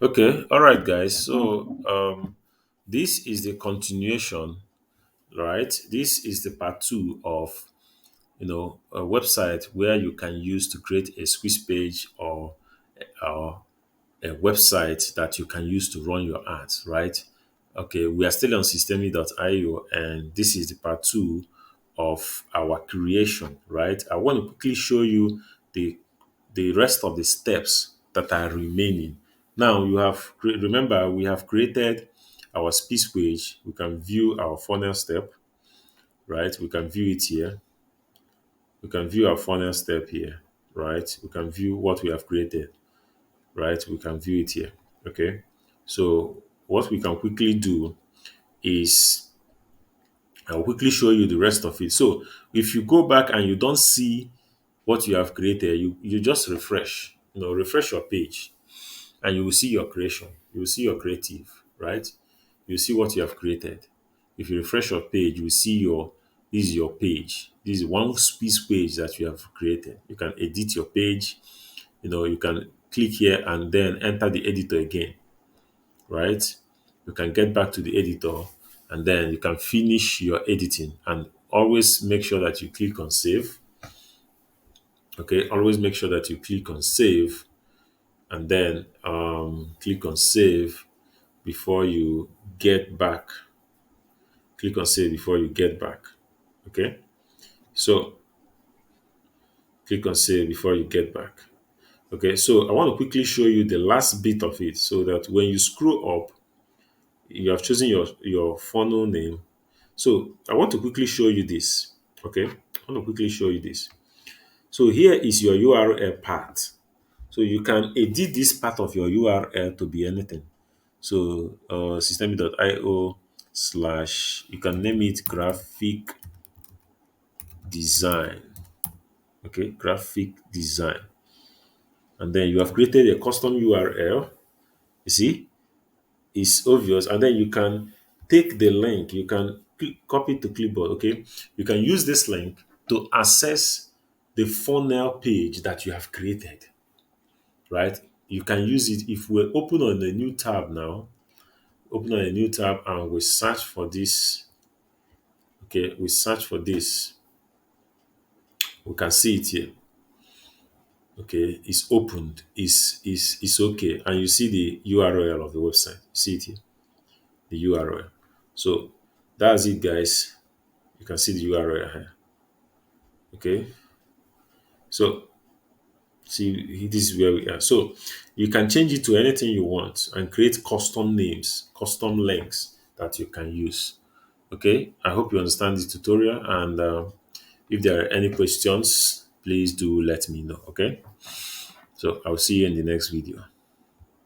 Okay, all right, guys. So this is the continuation, right? This is the part two of a website where you can use to create a squeeze page or a website that you can use to run your ads, right? Okay, we are still on systemi.io, and this is the part two of our creation, right? I want to quickly show you the rest of the steps that are remaining. Now you have remember we have created our speech page. We can view our funnel step, right? We can view it here. We can view our funnel step here, right? We can view what we have created, right? We can view it here. Okay. So what we can quickly do is I'll quickly show you the rest of it. So if you go back and you don't see what you have created, you just refresh, refresh your page and you will see your creation. You will see your creative, right? You see what you have created. If you refresh your page, you will see this is your page. This is one piece page that you have created. You can edit your page. You can click here and then enter the editor again, right? You can get back to the editor and then you can finish your editing, and always make sure that you click on save. Okay, always make sure that you click on save and then click on save before you get back. Click on save before you get back. Okay, so click on save before you get back. Okay, so I want to quickly show you the last bit of it so that when you scroll up, you have chosen your funnel name. So I want to quickly show you this. Okay, I want to quickly show you this. So here is your URL part. So you can edit this part of your URL to be anything. So system.io slash, you can name it graphic design. Okay, graphic design. And then you have created a custom URL. You see, it's obvious. And then you can take the link, you can copy it to clipboard. Okay, you can use this link to access the funnel page that you have created, right? You can use it if we open on a new tab now, open on a new tab and we search for this. Okay, we search for this. We can see it here. Okay, it's opened, is okay, and you see the URL of the website. You see it here, the URL. So that's it, guys. You can see the URL here. Okay, so see, this is where we are. So you can change it to anything you want and create custom names, custom links that you can use. Okay, I hope you understand this tutorial, and if there are any questions, please do let me know. Okay, so I'll see you in the next video.